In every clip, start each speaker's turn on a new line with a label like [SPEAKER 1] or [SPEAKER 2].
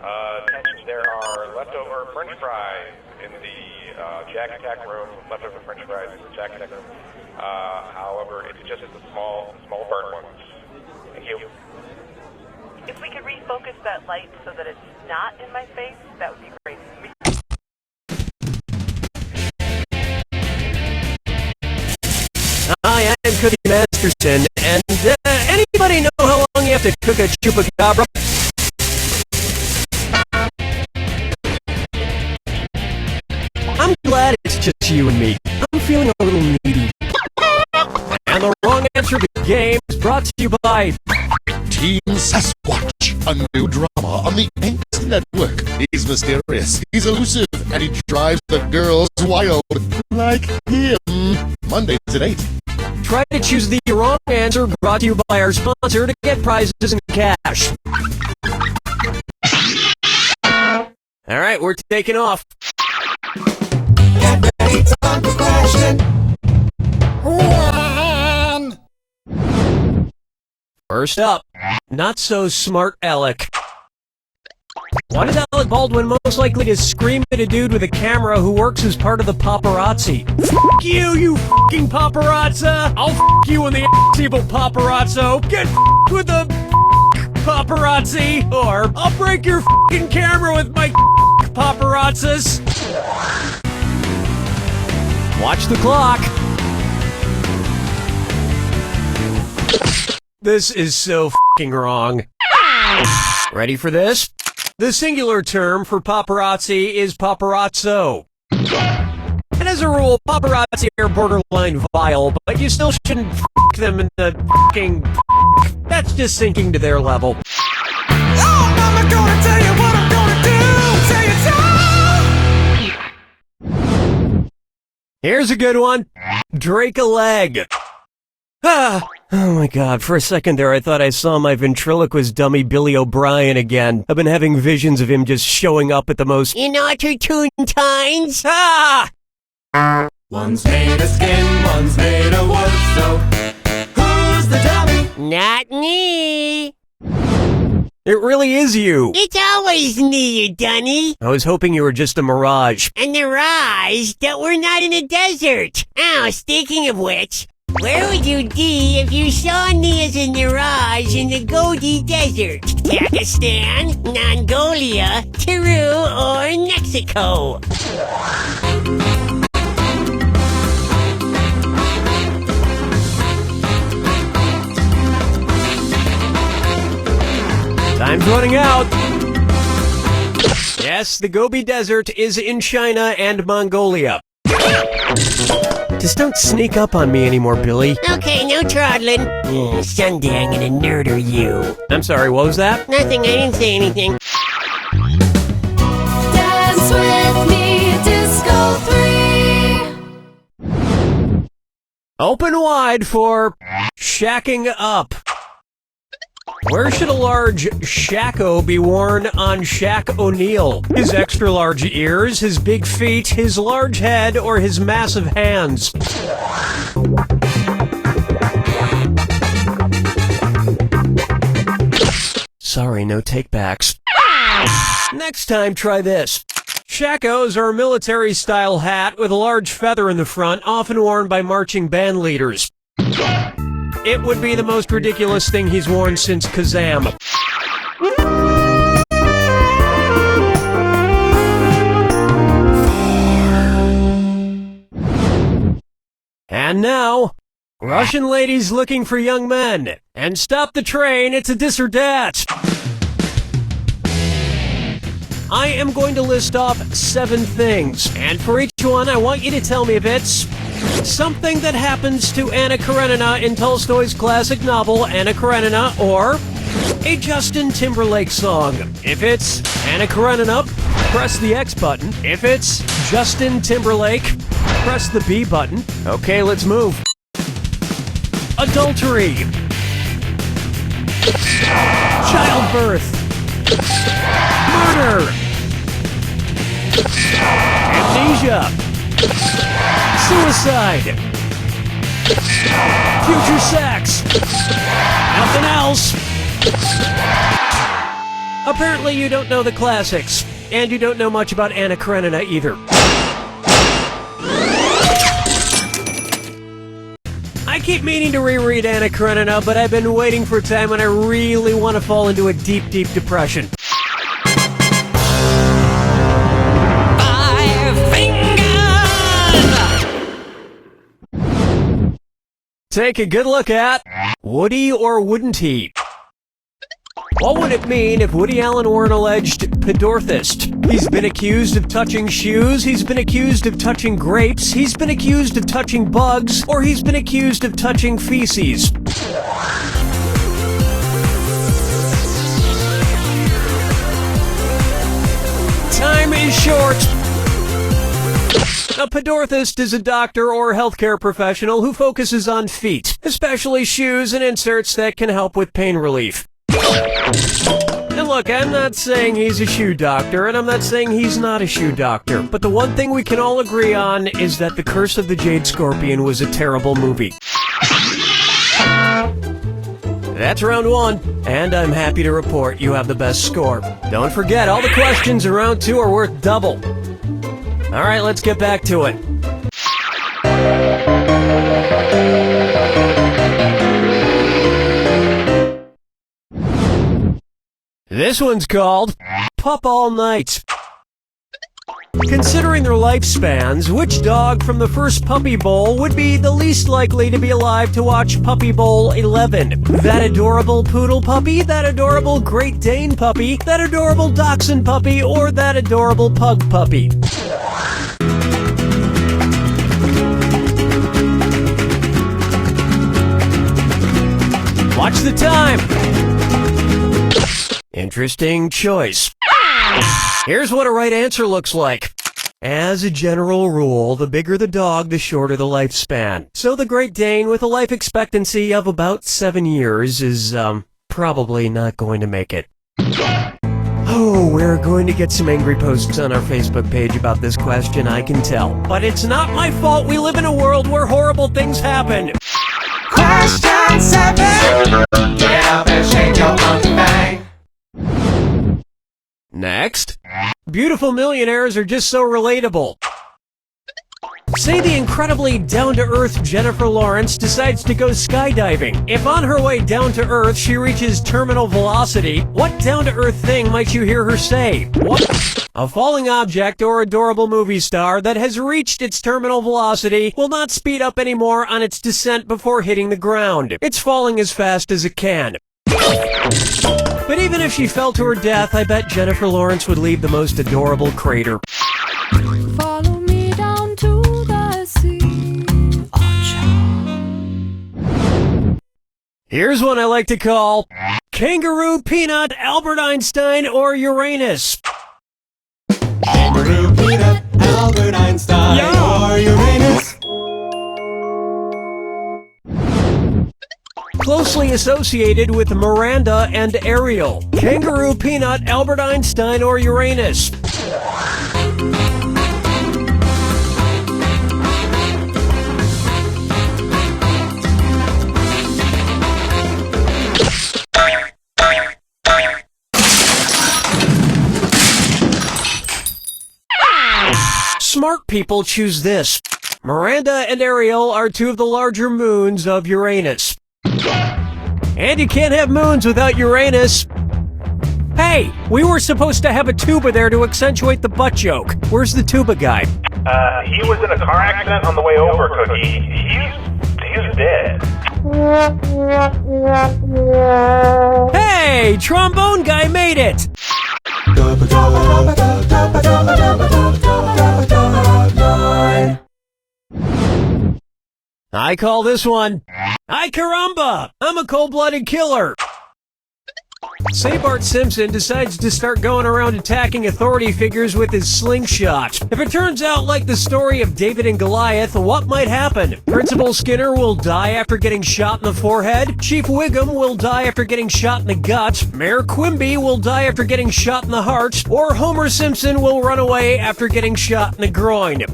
[SPEAKER 1] Attention, there are leftover french fries in the Jack Attack room. Leftover french fries in the Jack Attack room. However, it's just the small burnt ones. Thank you.
[SPEAKER 2] If we could refocus that light so that it's not in my face, that would be great.
[SPEAKER 3] Hi, I'm Cookie Masterson, and anybody know how long you have to cook a chupacabra? I'm glad it's just you and me. I'm feeling a little needy. And the wrong answer to the game is brought to you by
[SPEAKER 4] Team Sasquatch, a new drama on the Angst Network. He's mysterious, he's elusive, and he drives the girls wild like him. Mondays at 8.
[SPEAKER 3] Try to choose the wrong answer, brought to you by our sponsor, to get prizes and cash. Alright, we're taking off.
[SPEAKER 5] Get ready, time for question 1.
[SPEAKER 3] First up, not so smart Alec. What is Alec Baldwin most likely to scream at a dude with a camera who works as part of the paparazzi? F*** you, you f***ing paparazza! I'll f*** you in the ass, evil paparazzo! Get f***ed with the paparazzi! Or, I'll break your f***ing camera with my paparazzas! Watch the clock! This is so f***ing wrong. Ready for this? The singular term for paparazzi is paparazzo. And as a rule, paparazzi are borderline vile, but you still shouldn't f*** them in the f***ing... That's just sinking to their level.
[SPEAKER 5] Oh, I'm gonna tell you what I'm gonna do. Say it all.
[SPEAKER 3] Here's a good one. Drake a leg. Ah! Oh my god, for a second there I thought I saw my ventriloquist dummy Billy O'Brien again. I've been having visions of him just showing up at the most inopportune times. Ah!
[SPEAKER 5] One's made of skin, one's made of wood, so who's the dummy?
[SPEAKER 3] Not me. It really is you.
[SPEAKER 6] It's always me, you dunny.
[SPEAKER 3] I was hoping you were just a mirage.
[SPEAKER 6] A mirage? That we're not in a desert. Oh, speaking of which, where would you be if you saw me as a mirage in the Gobi Desert? Pakistan, Mongolia, Peru, or Mexico?
[SPEAKER 3] Time's running out. Yes, the Gobi Desert is in China and Mongolia. Just don't sneak up on me anymore, Billy.
[SPEAKER 6] Okay, no trottling. Someday I'm gonna murder you.
[SPEAKER 3] I'm sorry, what was that?
[SPEAKER 6] Nothing, I didn't say anything.
[SPEAKER 7] Dance with me, Disco 3.
[SPEAKER 3] Open wide for shacking up. Where should a large shacko be worn on Shaq O'Neal? His extra large ears, his big feet, his large head, or his massive hands? Sorry, no takebacks. Next time, try this. Shackos are a military-style hat with a large feather in the front, often worn by marching band leaders. It would be the most ridiculous thing he's worn since Kazam. And now, Russian ladies looking for young men. And stop the train, it's a dis or dat. I am going to list off 7 things, and for each one I want you to tell me if it's something that happens to Anna Karenina in Tolstoy's classic novel Anna Karenina, or a Justin Timberlake song. If it's Anna Karenina, press the X button. If it's Justin Timberlake, press the B button. Okay, let's move. Adultery. Childbirth. Murder. Amnesia. Suicide. Future sex. Nothing else. Apparently you don't know the classics, and you don't know much about Anna Karenina either. I keep meaning to reread Anna Karenina, but I've been waiting for a time when I really want to fall into a deep, deep depression. Take a good look at would he or wouldn't he? What would it mean if Woody Allen were an alleged pedorthist? He's been accused of touching shoes, he's been accused of touching grapes, he's been accused of touching bugs, or he's been accused of touching feces. Time is short. A pedorthist is a doctor or healthcare professional who focuses on feet, especially shoes and inserts that can help with pain relief. And look, I'm not saying he's a shoe doctor, and I'm not saying he's not a shoe doctor, but the one thing we can all agree on is that The Curse of the Jade Scorpion was a terrible movie. That's round one, and I'm happy to report you have the best score. Don't forget, all the questions in round two are worth double. Alright, let's get back to it. This one's called Pup All Night. Considering their lifespans, which dog from the first Puppy Bowl would be the least likely to be alive to watch Puppy Bowl 11? That adorable poodle puppy, that adorable Great Dane puppy, that adorable Dachshund puppy, or that adorable pug puppy? Watch the time! Interesting choice. Here's what a right answer looks like. As a general rule, the bigger the dog, the shorter the lifespan. So the Great Dane, with a life expectancy of about 7 years, is, probably not going to make it. Oh, we're going to get some angry posts on our Facebook page about this question, I can tell. But it's not my fault we live in a world where horrible things happen.
[SPEAKER 5] Question 7. Get up and shake your monkey bang.
[SPEAKER 3] Next. Beautiful millionaires are just so relatable. Say the incredibly down-to-earth Jennifer Lawrence decides to go skydiving. If on her way down to Earth she reaches terminal velocity, what down-to-earth thing might you hear her say? What? A falling object or adorable movie star that has reached its terminal velocity will not speed up anymore on its descent before hitting the ground. It's falling as fast as it can. But even if she fell to her death, I bet Jennifer Lawrence would leave the most adorable crater.
[SPEAKER 7] Follow me down to the sea.
[SPEAKER 3] Here's one I like to call Kangaroo, Peanut, Albert Einstein, or Uranus.
[SPEAKER 5] Kangaroo, Peanut, Albert Einstein, or Uranus.
[SPEAKER 3] Closely associated with Miranda and Ariel. Kangaroo, Peanut, Albert Einstein, or Uranus. Smart people choose this. Miranda and Ariel are two of the larger moons of Uranus. And you can't have moons without Uranus. Hey, we were supposed to have a tuba there to accentuate the butt joke. Where's the tuba guy?
[SPEAKER 1] He was in a car accident on the way over, Cookie. He's dead.
[SPEAKER 3] Hey, trombone guy made it! I call this one, Ay caramba! I'm a cold-blooded killer! Say Bart Simpson decides to start going around attacking authority figures with his slingshot. If it turns out like the story of David and Goliath, what might happen? Principal Skinner will die after getting shot in the forehead, Chief Wiggum will die after getting shot in the gut, Mayor Quimby will die after getting shot in the heart, or Homer Simpson will run away after getting shot in the groin.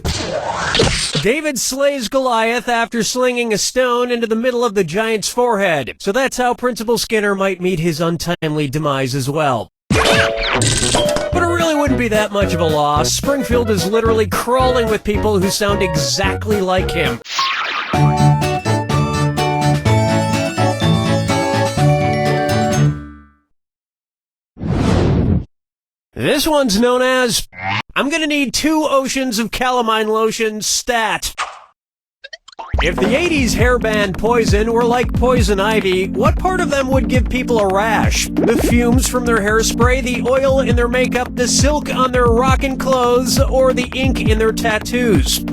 [SPEAKER 3] David slays Goliath after slinging a stone into the middle of the giant's forehead. So that's how Principal Skinner might meet his untimely demise as well. But it really wouldn't be that much of a loss. Springfield is literally crawling with people who sound exactly like him. This one's known as, I'm gonna need 2 oceans of calamine lotion stat. If the 80s hairband Poison were like poison ivy, what part of them would give people a rash? The fumes from their hairspray, the oil in their makeup, the silk on their rockin' clothes, or the ink in their tattoos?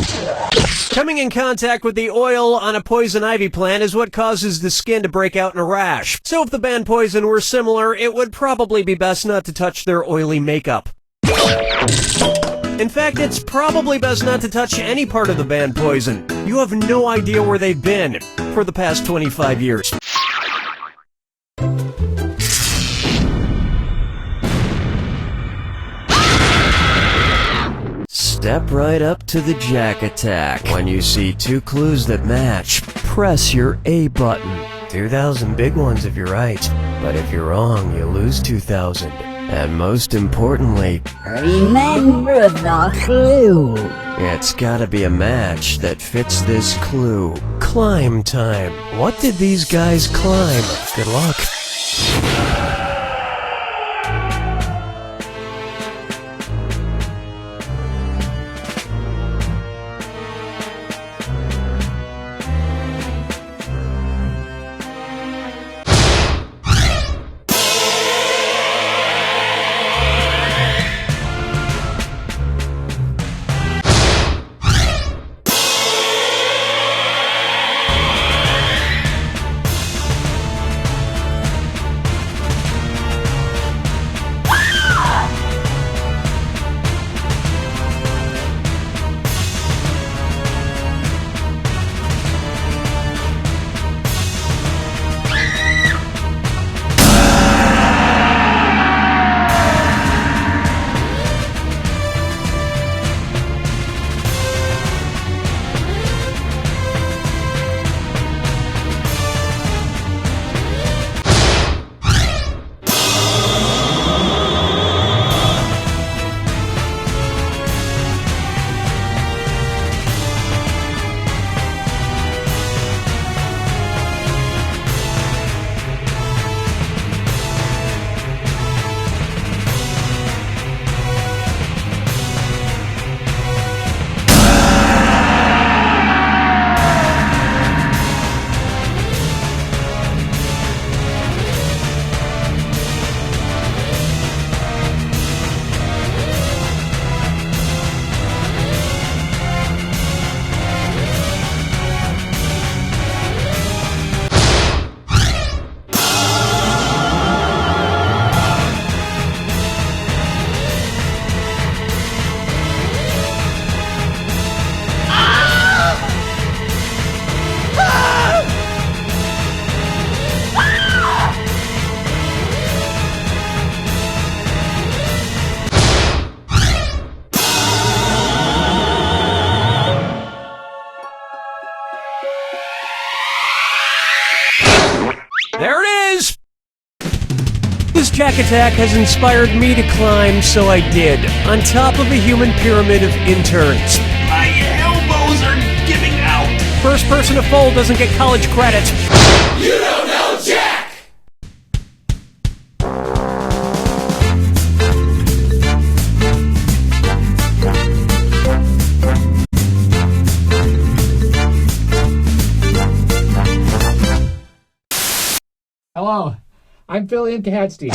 [SPEAKER 3] Coming in contact with the oil on a poison ivy plant is what causes the skin to break out in a rash. So if the band Poison were similar, it would probably be best not to touch their oily makeup. In fact, it's probably best not to touch any part of the band Poison. You have no idea where they've been for the past 25 years. Step right up to the Jack Attack. When you see 2 clues that match, press your A button. 2,000 big ones if you're right, but if you're wrong, you lose 2,000. And most importantly,
[SPEAKER 8] remember the clue.
[SPEAKER 3] It's gotta be a match that fits this clue. Climb time. What did these guys climb? Good luck. There it is! This Jack Attack has inspired me to climb, so I did. On top of a human pyramid of interns.
[SPEAKER 5] My elbows are giving out.
[SPEAKER 3] First person to fold doesn't get college credit.
[SPEAKER 5] You don't know Jack!
[SPEAKER 9] Hello, I'm Philly and Cadstein.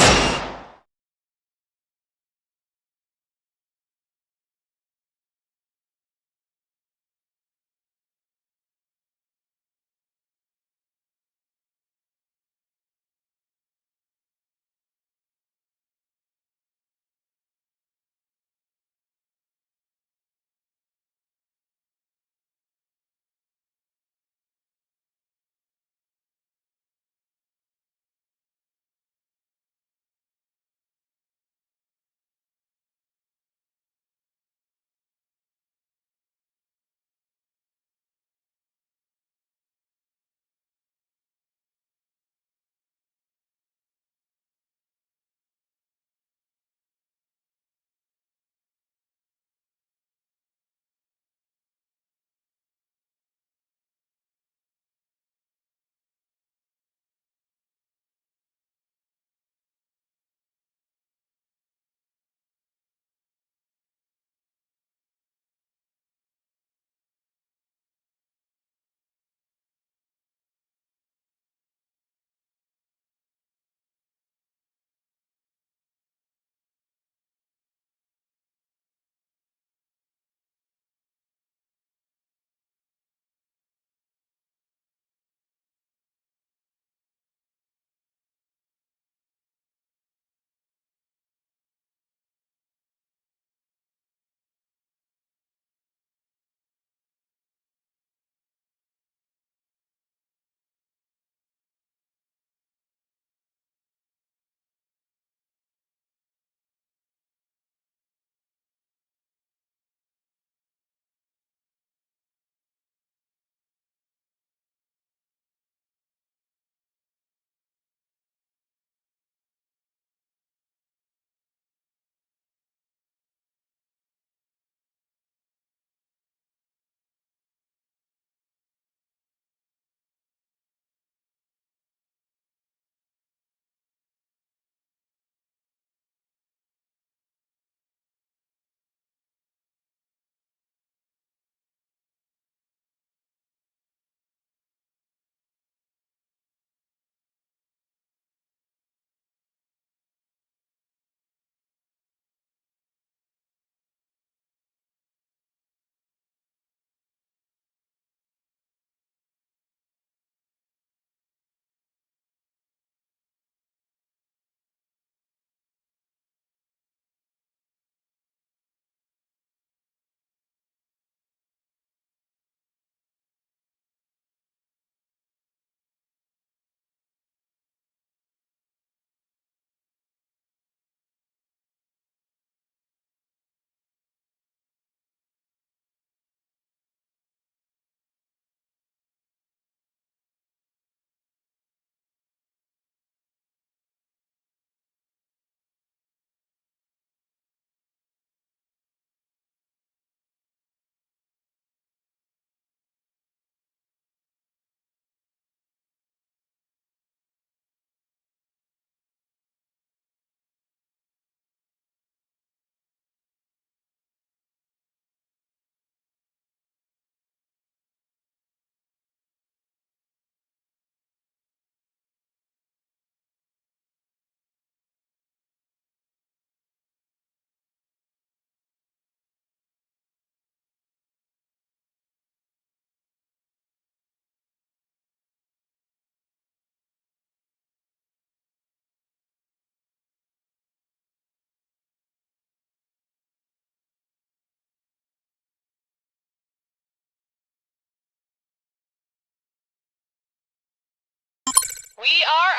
[SPEAKER 2] We are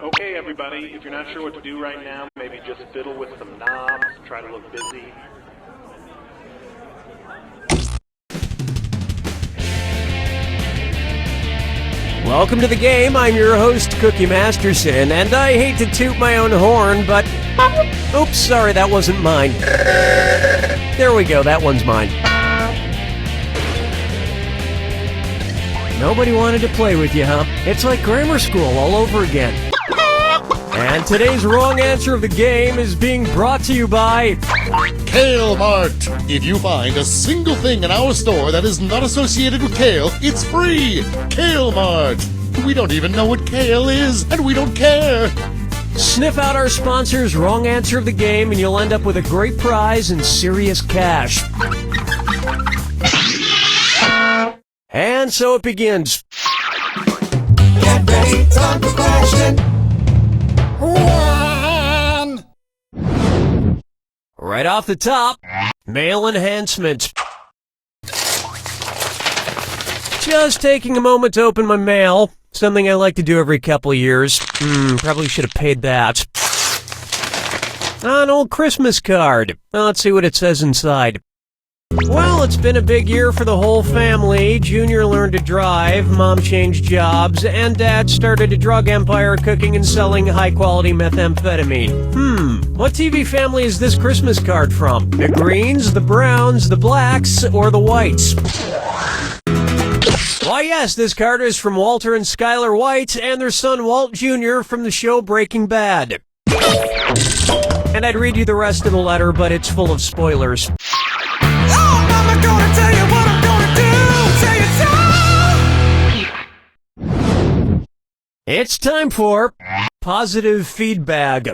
[SPEAKER 2] on.
[SPEAKER 10] Okay, everybody, if you're not sure what to do right now, maybe just fiddle with some knobs, try to look busy.
[SPEAKER 3] Welcome to the game. I'm your host, Cookie Masterson, and I hate to toot my own horn, but... Oops, sorry, that wasn't mine. There we go, that one's mine. Nobody wanted to play with you, huh? It's like grammar school all over again. And today's wrong answer of the game is being brought to you by...
[SPEAKER 4] Kale Mart. If you find a single thing in our store that is not associated with kale, it's free. Kale Mart. We don't even know what kale is, and we don't care.
[SPEAKER 3] Sniff out our sponsor's wrong answer of the game, and you'll end up with a great prize and serious cash. And so it begins.
[SPEAKER 5] Get ready, time for question.
[SPEAKER 4] One.
[SPEAKER 3] Right off the top, male enhancement. Just taking a moment to open my mail. Something I like to do every couple of years. Probably should have paid that. An old Christmas card. Let's see what it says inside. Well, it's been a big year for the whole family. Junior learned to drive, Mom changed jobs, and Dad started a drug empire cooking and selling high-quality methamphetamine. What TV family is this Christmas card from? The Greens, the Browns, the Blacks, or the Whites? Why, yes, this card is from Walter and Skylar White and their son Walt Jr. from the show Breaking Bad. And I'd read you the rest of the letter, but it's full of spoilers. It's time for positive feedback.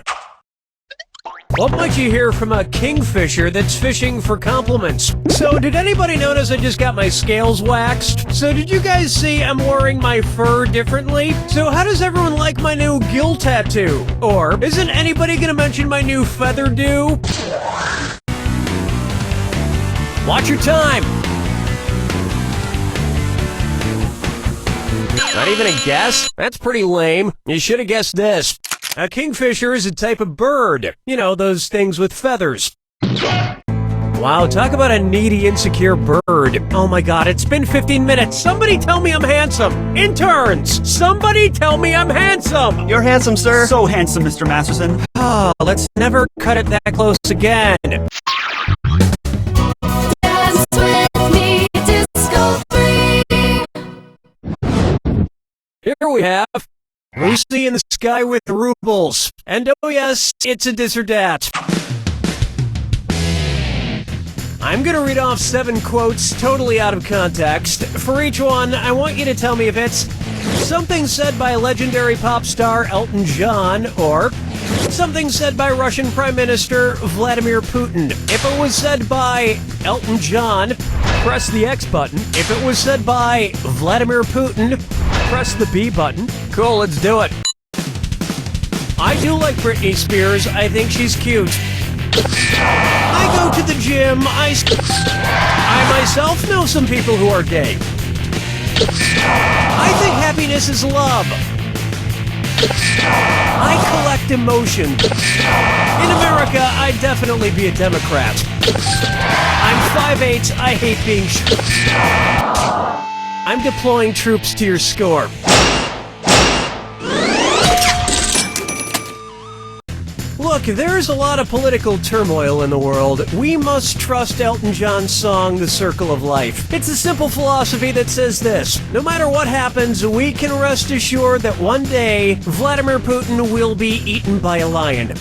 [SPEAKER 3] What might you hear from a kingfisher that's fishing for compliments? So, did anybody notice I just got my scales waxed? So, did you guys see I'm wearing my fur differently? So, how does everyone like my new gill tattoo? Or, isn't anybody gonna mention my new feather do? Watch your time! Not even a guess? That's pretty lame. You should have guessed this. A kingfisher is a type of bird. You know, those things with feathers. Wow, talk about a needy, insecure bird. Oh my god, it's been 15 minutes. Somebody tell me I'm handsome. Interns, somebody tell me I'm handsome.
[SPEAKER 11] You're handsome, sir. So handsome, Mr. Masterson.
[SPEAKER 3] Oh, let's never cut it that close again.
[SPEAKER 7] Dance with me, disco free.
[SPEAKER 3] Here we have Lucy in the Sky with Rubles. And oh yes, it's a this or dat. I'm gonna read off 7 quotes totally out of context. For each one, I want you to tell me if it's something said by legendary pop star Elton John, or something said by Russian Prime Minister Vladimir Putin. If it was said by Elton John, press the X button. If it was said by Vladimir Putin, press the B button. Cool, let's do it. I do like Britney Spears. I think she's cute. I go to the gym. I myself know some people who are gay. I think happiness is love. I collect emotion. In America, I'd definitely be a Democrat. I'm 5'8". I hate being I'm deploying troops to your score. Look, there's a lot of political turmoil in the world. We must trust Elton John's song, The Circle of Life. It's a simple philosophy that says this: no matter what happens, we can rest assured that one day, Vladimir Putin will be eaten by a lion.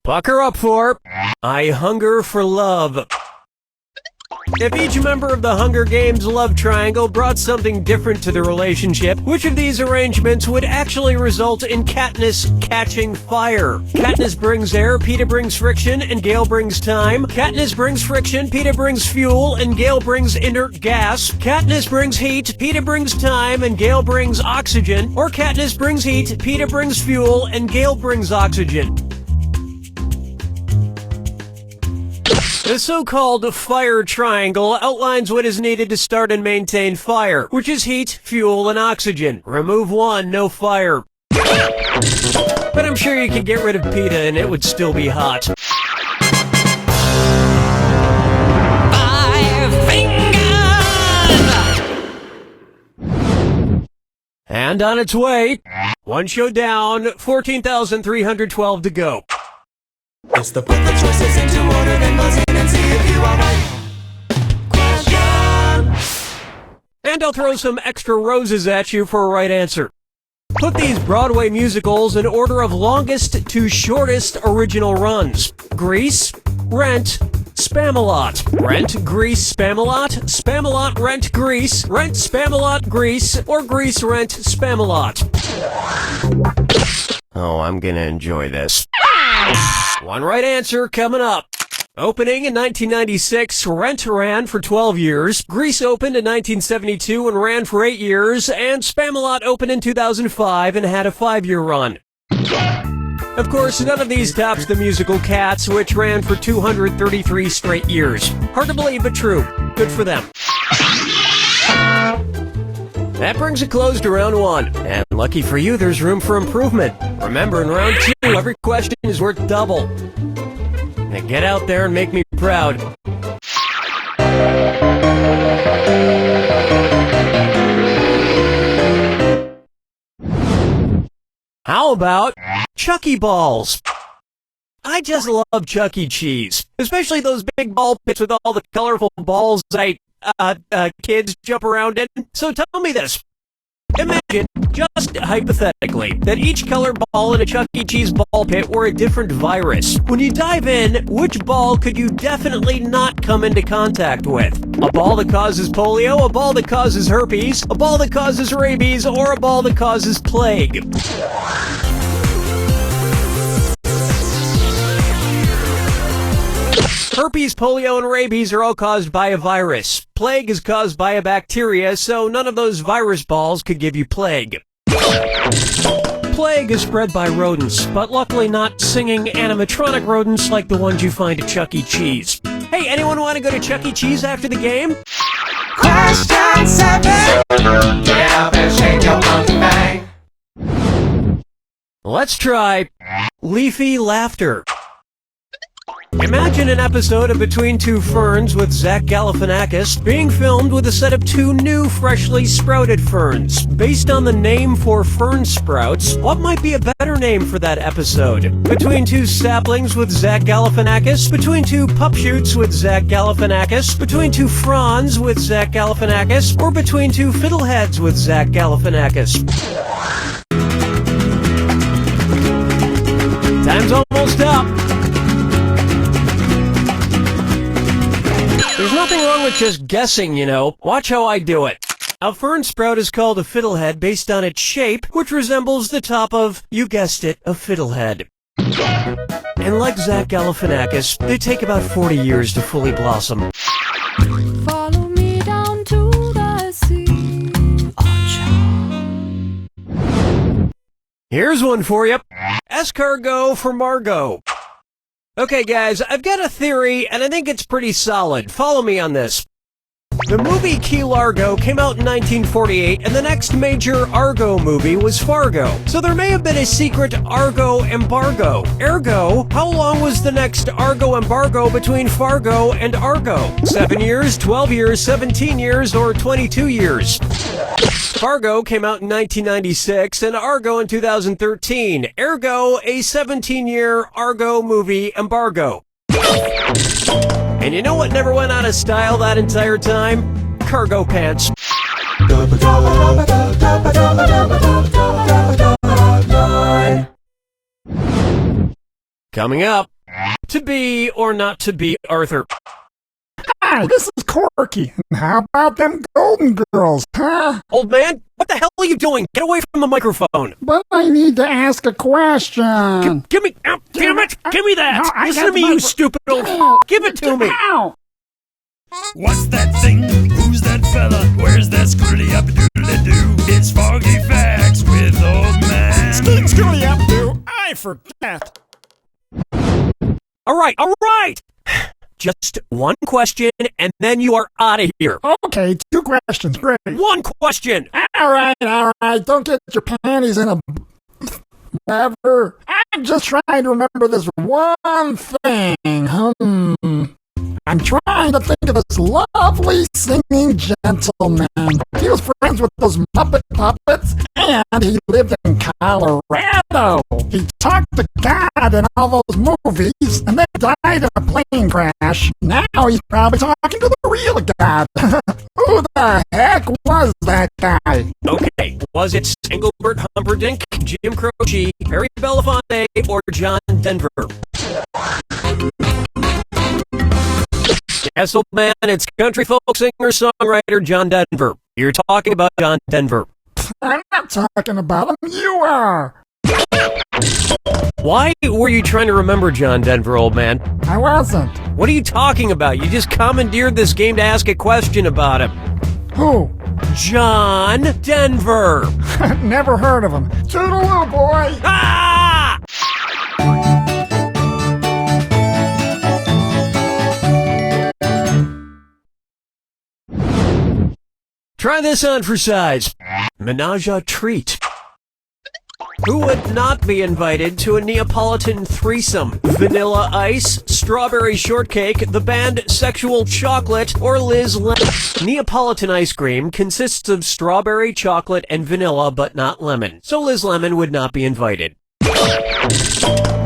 [SPEAKER 3] Pucker up for I Hunger for Love. If each member of the Hunger Games love triangle brought something different to the relationship, which of these arrangements would actually result in Katniss catching fire? Katniss brings air, Peeta brings friction, and Gale brings time. Katniss brings friction, Peeta brings fuel, and Gale brings inert gas. Katniss brings heat, Peeta brings time, and Gale brings oxygen. Or Katniss brings heat, Peeta brings fuel, and Gale brings oxygen. The so-called fire triangle outlines what is needed to start and maintain fire, which is heat, fuel, and oxygen. Remove one, no fire. But I'm sure you could get rid of PETA and it would still be hot.
[SPEAKER 6] 5 fingers!
[SPEAKER 3] And on its way, one show down, 14,312 to go.
[SPEAKER 5] It's the put the choices into order, then buzz in and see if you are right. Question.
[SPEAKER 3] And I'll throw some extra roses at you for a right answer. Put these Broadway musicals in order of longest to shortest original runs. Grease, Rent, Spamalot. Rent, Grease, Spamalot, Spamalot, Rent, Grease, Rent, Spamalot, Grease, or Grease, Rent, Spamalot. Oh, I'm gonna enjoy this. One right answer coming up. Opening in 1996, Rent ran for 12 years, Grease opened in 1972 and ran for 8 years, and Spamalot opened in 2005 and had a 5-year run. Of course, none of these tops the musical Cats, which ran for 233 straight years. Hard to believe, but true. Good for them. That brings a close to round 1. And lucky for you, there's room for improvement. Remember, in round 2, every question is worth double. Now get out there and make me proud. How about Chucky balls? I just love Chuck E. Cheese, especially those big ball pits with all the colorful balls kids jump around in. So tell me this. Imagine, just hypothetically, that each color ball in a Chuck E. Cheese ball pit were a different virus. When you dive in, which ball could you definitely not come into contact with? A ball that causes polio, a ball that causes herpes, a ball that causes rabies, or a ball that causes plague? Herpes, polio, and rabies are all caused by a virus. Plague is caused by a bacteria, so none of those virus balls could give you plague. Plague is spread by rodents, but luckily not singing animatronic rodents like the ones you find at Chuck E. Cheese. Hey, anyone want to go to Chuck E. Cheese after the game?
[SPEAKER 5] Question 7. Get up and shake your monkey bang.
[SPEAKER 3] Let's try leafy laughter. Imagine an episode of Between Two Ferns with Zach Galifianakis being filmed with a set of 2 new freshly sprouted ferns. Based on the name for fern sprouts, what might be a better name for that episode? Between 2 saplings with Zach Galifianakis, Between 2 pup shoots with Zach Galifianakis, Between 2 fronds with Zach Galifianakis, or Between 2 fiddleheads with Zach Galifianakis? Time's almost up. There's nothing wrong with just guessing, you know. Watch how I do it. A fern sprout is called a fiddlehead based on its shape, which resembles the top of, you guessed it, a fiddlehead. And like Zach Galifianakis, they take about 40 years to fully blossom.
[SPEAKER 7] Follow me down to the sea.
[SPEAKER 3] Here's one for you. Escargot for Margot. Okay, guys, I've got a theory, and I think it's pretty solid. Follow me on this. The movie Key Largo came out in 1948, and the next major Argo movie was Fargo. So there may have been a secret Argo embargo. Ergo, how long was the next Argo embargo between Fargo and Argo? 7 years, 12 years, 17 years, or 22 years? Fargo came out in 1996 and Argo in 2013. Ergo, a 17-year Argo movie embargo. And you know what never went out of style that entire time? Cargo pants. Coming up, to be or not to be Arthur.
[SPEAKER 12] Hi, this is Corky. How about them Golden Girls, huh?
[SPEAKER 3] Old man, what the hell are you doing? Get away from the microphone.
[SPEAKER 12] But I need to ask a question.
[SPEAKER 3] Give me, oh, damn it, give me that.
[SPEAKER 12] No,
[SPEAKER 3] Listen to me, you stupid old, give it to me.
[SPEAKER 12] Ow.
[SPEAKER 5] What's that thing? Who's that fella? Where's that scrilly up doodly-doo? It's Foggy Facts with Old Man.
[SPEAKER 12] Scrilly up, I forget.
[SPEAKER 3] All right. Just one question, and then you are out of here.
[SPEAKER 12] Okay, 2 questions, great.
[SPEAKER 3] One question!
[SPEAKER 12] All right, don't get your panties in a... whatever. I'm just trying to remember this one thing. I'm trying to think of this lovely singing gentleman. He was friends with those Muppet puppets, and he lived in Colorado. He talked to God in all those movies, and then died in a plane crash. Now he's probably talking to the real God. Who the heck was that guy?
[SPEAKER 3] Okay, was it Engelbert Humperdinck, Jim Croce, Harry Belafonte, or John Denver? Yes, old man, it's country folk singer-songwriter John Denver. You're talking about John Denver.
[SPEAKER 12] I'm not talking about him, you are.
[SPEAKER 3] Why were you trying to remember John Denver, old man?
[SPEAKER 12] I wasn't.
[SPEAKER 3] What are you talking about? You just commandeered this game to ask a question about him.
[SPEAKER 12] Who?
[SPEAKER 3] John Denver.
[SPEAKER 12] Never heard of him. Toodaloo, boy.
[SPEAKER 3] Ah! Try this on for size. Menage a treat. Who would not be invited to a Neapolitan threesome? Vanilla Ice, Strawberry Shortcake, the band Sexual Chocolate, or Liz Lemon? Neapolitan ice cream consists of strawberry, chocolate, and vanilla, but not lemon. So Liz Lemon would not be invited.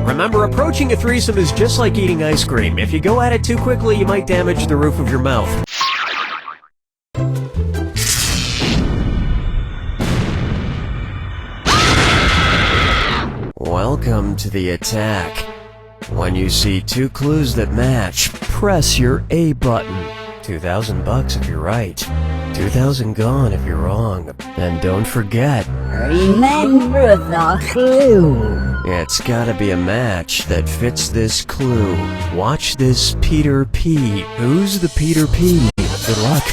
[SPEAKER 3] Remember, approaching a threesome is just like eating ice cream. If you go at it too quickly, you might damage the roof of your mouth. Welcome to the attack. When you see 2 clues that match, press your A button. $2,000 if you're right. 2,000 gone if you're wrong. And don't forget,
[SPEAKER 8] Remember the clue.
[SPEAKER 3] it's gotta be a match that fits this clue. Watch this Peter P. Who's the Peter P? Good luck.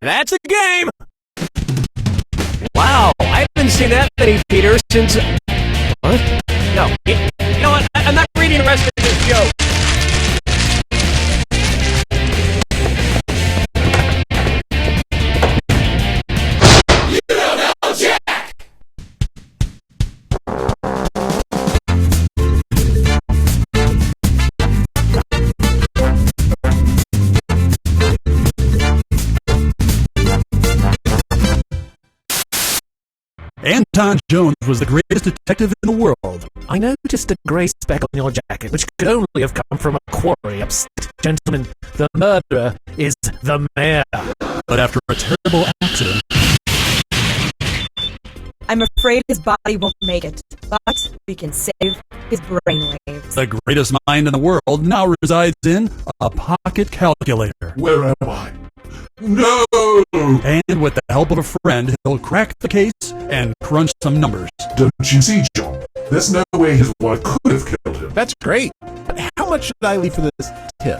[SPEAKER 3] That's a game! Wow, I haven't seen that many Peter since... What? No. You know what? I'm not reading the rest of this joke. You don't know Jack!
[SPEAKER 11] And
[SPEAKER 5] John Jones was the greatest detective in the world.
[SPEAKER 9] I noticed a grey speck on your jacket, which could only have come from a quarry upstate. Gentlemen, the murderer is the mayor.
[SPEAKER 5] But after a terrible accident,
[SPEAKER 13] I'm afraid his body won't make it, but we can save his brainwaves.
[SPEAKER 5] the greatest mind in the world now resides in a pocket calculator.
[SPEAKER 4] Where am I? No!
[SPEAKER 5] And with the help of a friend, he'll crack the case and crunch some numbers.
[SPEAKER 4] Don't you see, John? There's no way his wife could have killed him.
[SPEAKER 9] That's great. But how much should I leave for this tip?